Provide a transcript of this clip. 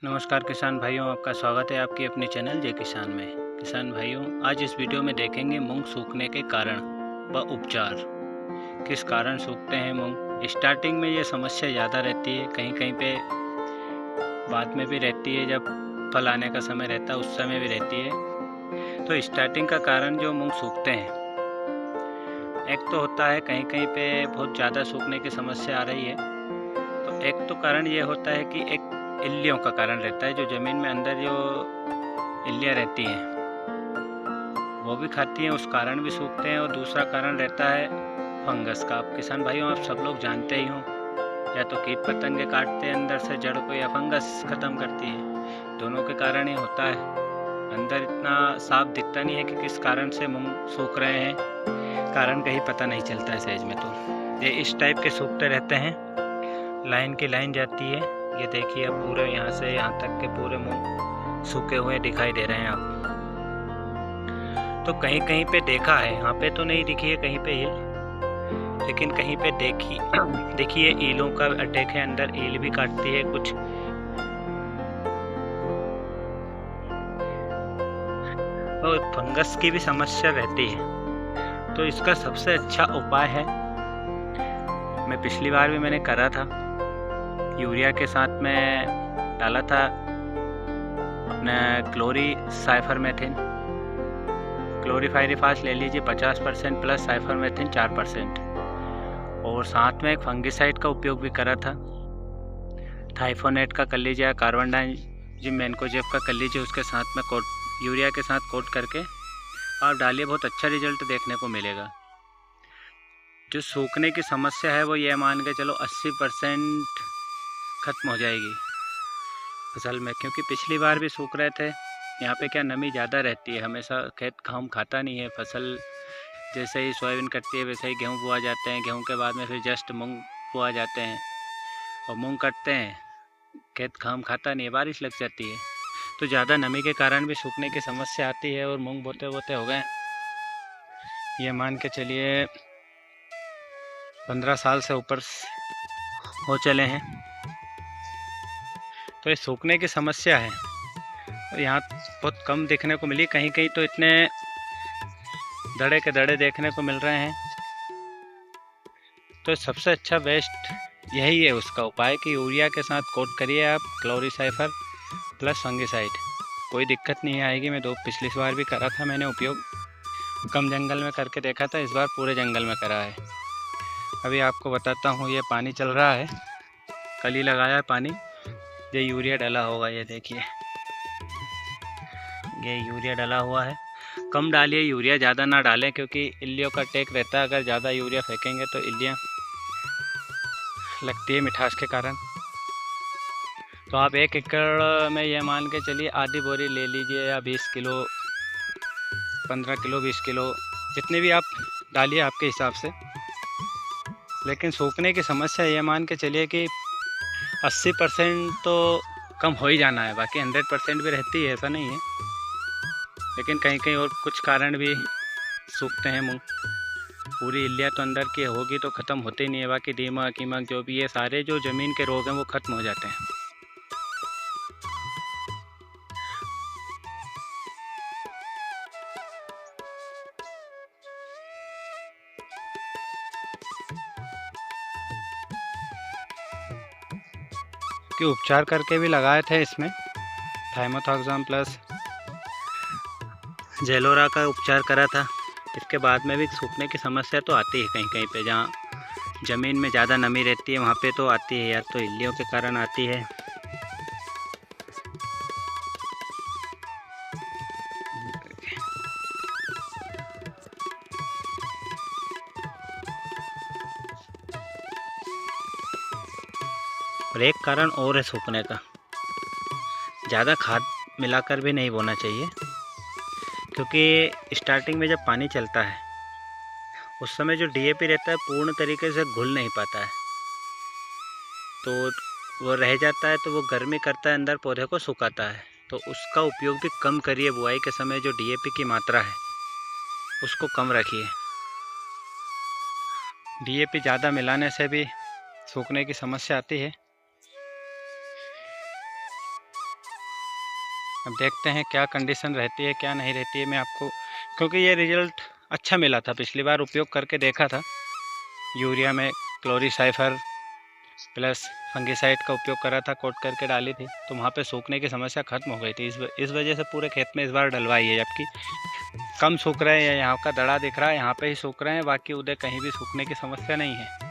नमस्कार किसान भाइयों, आपका स्वागत है आपकी अपने चैनल जय किसान में। किसान भाइयों, आज इस वीडियो में देखेंगे मूंग सूखने के कारण व उपचार। किस कारण सूखते हैं मूंग। स्टार्टिंग में ये समस्या ज़्यादा रहती है, कहीं कहीं पे बाद में भी रहती है, जब फल आने का समय रहता है उस समय भी रहती है। तो स्टार्टिंग का कारण जो मूंग सूखते हैं, एक तो होता है कहीं कहीं पे बहुत ज़्यादा सूखने की समस्या आ रही है। तो एक तो कारण ये होता है कि एक इल्लियों का कारण रहता है, जो ज़मीन में अंदर जो इल्लियाँ रहती हैं वो भी खाती हैं, उस कारण भी सूखते हैं। और दूसरा कारण रहता है फंगस का। आप किसान भाइयों, आप सब लोग जानते ही हों, या तो कीट पतंगे काटते हैं अंदर से जड़ को, या फंगस ख़त्म करती है। दोनों के कारण ही होता है। अंदर इतना साफ दिखता नहीं है कि किस कारण से मूंग सूख रहे हैं, कारण कहीं पता नहीं चलता है सहज में। तो ये इस टाइप के सूखते रहते हैं, लाइन की लाइन जाती है। ये देखिए, अब पूरे यहाँ से यहाँ तक के पूरे मूंग सूखे हुए दिखाई दे रहे हैं आप। तो कहीं कहीं पे देखा है, यहाँ पे तो नहीं दिखी है कहीं पे ये, लेकिन कहीं पे देखिए ईलों का अटैक है, अंदर ईल भी काटती है कुछ। और फंगस की भी समस्या रहती है। तो इसका सबसे अच्छा उपाय है, मैं पिछली बार भी मैंने करा था, यूरिया के साथ में डाला था अपना क्लोरीसाइफरमेथ्रिन, क्लोरीफाइरिफास ले लीजिए 50% प्लस साइफरमेथ्रिन 4%। और साथ में एक फंगिसाइड का उपयोग भी करा था, थाइफोनेट का कर लीजिए या कार्बनडाजिम मैनकोजेब का कर लीजिए, उसके साथ में कोट यूरिया के साथ कोट करके आप डालिए, बहुत अच्छा रिजल्ट देखने को मिलेगा। जो सूखने की समस्या है वो ये मान के चलो 80% ख़त्म हो जाएगी फसल में, क्योंकि पिछली बार भी सूख रहे थे। यहाँ पे क्या नमी ज़्यादा रहती है, हमेशा खेत घाम खाता नहीं है। फसल जैसे ही सोयाबीन कटती है वैसे ही गेहूँ बोआ जाते हैं, गेहूँ के बाद में फिर जस्ट मूंग बोआ जाते हैं, और मूंग कटते हैं, खेत घाम खाता नहीं है, बारिश लग जाती है। तो ज़्यादा नमी के कारण भी सूखने की समस्या आती है। और मूंग बोते बोते हो गए, ये मान के चलिए 15 साल से ऊपर हो चले हैं। तो ये सूखने की समस्या है, और यहाँ बहुत कम देखने को मिली, कहीं कहीं तो इतने दड़े के दड़े देखने को मिल रहे हैं। तो सबसे अच्छा बेस्ट यही है उसका उपाय कि यूरिया के साथ कोट करिए आप क्लोरीसाइफर प्लस फंगिसाइड, कोई दिक्कत नहीं आएगी। मैं पिछली बार भी करा था मैंने उपयोग, कम जंगल में करके देखा था, इस बार पूरे जंगल में करा है। अभी आपको बताता हूँ, ये पानी चल रहा है, कल ही लगाया है पानी। ये यूरिया डला होगा, ये देखिए ये यूरिया डला हुआ है। कम डालिए यूरिया, ज़्यादा ना डालें, क्योंकि इल्लियों का टेक रहता है। अगर ज़्यादा यूरिया फेंकेंगे तो इल्लियाँ लगती है मिठास के कारण। तो आप 1 एकड़ में ये मान के चलिए आधी बोरी ले लीजिए, या 20 किलो, 15 किलो, 20 किलो, जितने भी आप डालिए आपके हिसाब से। लेकिन सूखने की समस्या ये मान के चलिए कि 80% तो कम हो ही जाना है, बाकी 100% भी रहती है, ऐसा नहीं है। लेकिन कहीं कहीं और कुछ कारण भी सूखते हैं मूंग। पूरी इल्लियाँ तो अंदर की होगी तो ख़त्म होते ही नहीं है, बाकी दीमक कीमक जो भी है, सारे जो ज़मीन के रोग हैं वो ख़त्म हो जाते हैं। कि उपचार करके भी लगाए थे इसमें, थाइमोथॉक्सम प्लस जेलोरा का उपचार करा था। इसके बाद में भी सूखने की समस्या तो आती है कहीं कहीं पे, जहाँ ज़मीन में ज़्यादा नमी रहती है वहाँ पे तो आती है, या तो इल्लियों के कारण आती है। और एक कारण और है सूखने का, ज़्यादा खाद मिलाकर भी नहीं बोना चाहिए, क्योंकि स्टार्टिंग में जब पानी चलता है उस समय जो डीएपी रहता है पूर्ण तरीके से घुल नहीं पाता है, तो वो रह जाता है, तो वो गर्मी करता है, अंदर पौधे को सुखाता है। तो उसका उपयोग भी कम करिए, बुआई के समय जो डीएपी की मात्रा है उसको कम रखिए। डीएपी ज़्यादा मिलाने से भी सूखने की समस्या आती है। अब देखते हैं क्या कंडीशन रहती है क्या नहीं रहती है। मैं आपको, क्योंकि ये रिज़ल्ट अच्छा मिला था, पिछली बार उपयोग करके देखा था। यूरिया में क्लोरीसाइफर प्लस फंगिसाइड का उपयोग करा था, कोट करके डाली थी, तो वहाँ पे सूखने की समस्या ख़त्म हो गई थी। इस वजह से पूरे खेत में इस बार डलवाई है, जबकि कम सूख रहे हैं। यहाँ का दड़ा दिख रहा है, यहाँ पे ही सूख रहे हैं, बाकी उधर कहीं भी सूखने की समस्या नहीं है।